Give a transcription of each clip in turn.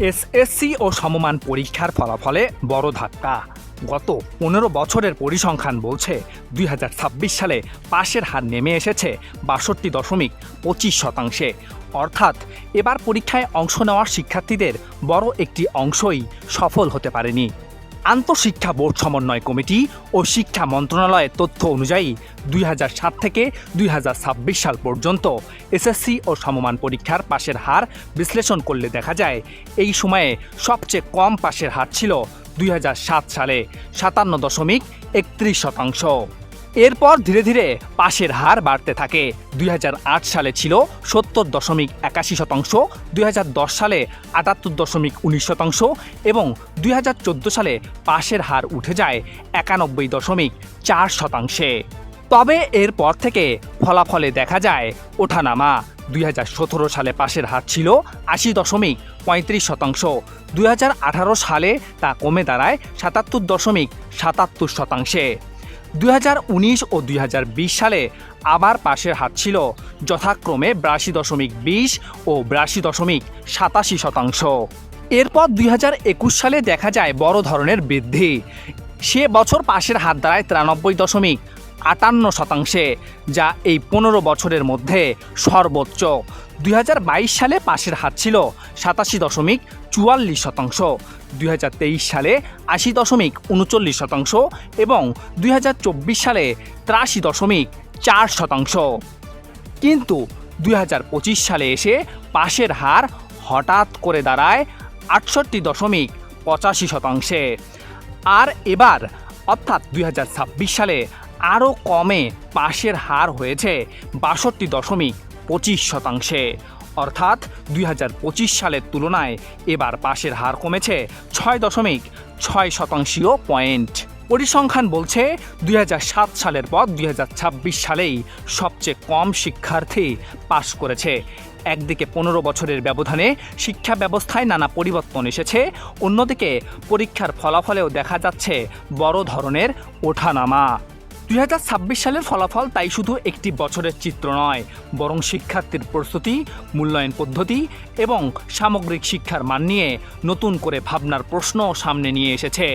SSC ও সমমান পরীক্ষার ফলাফলে বড় ধাক্কা। গত ১৫ বছরের পরিসংখ্যান বলছে ২০২৬ সালে পাশের হার নেমে এসেছে ৬২.২৫%। অর্থাৎ এবার পরীক্ষায় অংশ নেওয়া শিক্ষার্থীদের বড় একটি অংশই সফল হতে পারেনি। আন্তঃশিক্ষা বোর্ড সমন্বয় কমিটি ও শিক্ষা মন্ত্রণালয়ের তথ্য অনুযায়ী ২০০৭ থেকে ২০২৬ সাল পর্যন্ত এসএসসি ও সমমান পরীক্ষার পাশের হার বিশ্লেষণ করলে দেখা যায় এই সময়ে সবচেয়ে কম পাশের হার ছিল ২০০৭ সালে ৫৭.৩১%। এরপর ধীরে ধীরে পাশের হার বাড়তে থাকে। ২০০৮ সালে ছিল ৭০.৮১%, ২০১০ সালে ৭৮.১৯% এবং ২০১৪ সালে পাশের হার উঠে যায় ৯১.৪%। তবে এরপর থেকে ফলাফলে দেখা যায় ওঠানামা। ২০১৭ সালে পাশের হার ছিল ৮০.৩৫%, ২০১৮ সালে তা কমে দাঁড়ায় ৭৭.৭৭%। ২০১৯ ও ২০২০ সালে আবার পাশের হার ছিল যথাক্রমে ৮২.২০ ও ৮২.৮৭%। এরপর ২০২১ সালে দেখা যায় বড় ধরনের বৃদ্ধি। সে বছর পাশের হার দাঁড়ায় ৯৩.৫৮%, যা এই ১৫ বছরের মধ্যে সর্বোচ্চ। ২০২২ সালে পাশের হার ছিল ৮৭.৪৪%, ২০২৩ সালে ৮০.৩৯% এবং ২০২৪ সালে ৮৩.৪%। কিন্তু ২০২৫ সালে এসে পাশের হার হঠাৎ করে দাঁড়ায় ৬৮.৮৫%। আর এবার অর্থাৎ ২০২৬ সালে আরও কমে পাশের হার হয়েছে ৬২.২৫%। অর্থাৎ ২০২৫ সালের তুলনায় এবার পাশের হার কমেছে ৬.৬% পয়েন্ট। পরিসংখ্যান বলছে ২০০৭ সালের পর ২০২৬ সালেই সবচেয়ে কম শিক্ষার্থী পাশ করেছে। একদিকে ১৫ বছরের ব্যবধানে শিক্ষা ব্যবস্থায় নানা পরিবর্তন এসেছে, অন্যদিকে পরীক্ষার ফলাফলেও দেখা যাচ্ছে বড় ধরনের ওঠানামা। ২০২৬ সালের ফলাফল তাই শুধু একটি বছরের চিত্র নয়, বরং শিক্ষার্থীর প্রস্তুতি, মূল্যায়ন পদ্ধতি এবং সামগ্রিক শিক্ষার মান নিয়ে নতুন করে ভাবনার প্রশ্ন সামনে নিয়ে এসেছে।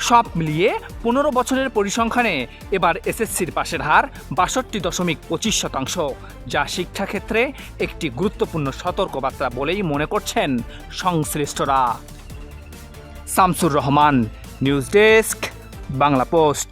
সব মিলিয়ে ১৫ বছরের পরিসংখ্যানে এবার এসএসসির পাশের হার ৬২.২৫%, যা শিক্ষাক্ষেত্রে একটি গুরুত্বপূর্ণ সতর্কবার্তা বলেই মনে করছেন সংশ্লিষ্টরা। Shamsur Rahman, news desk, Bangla post.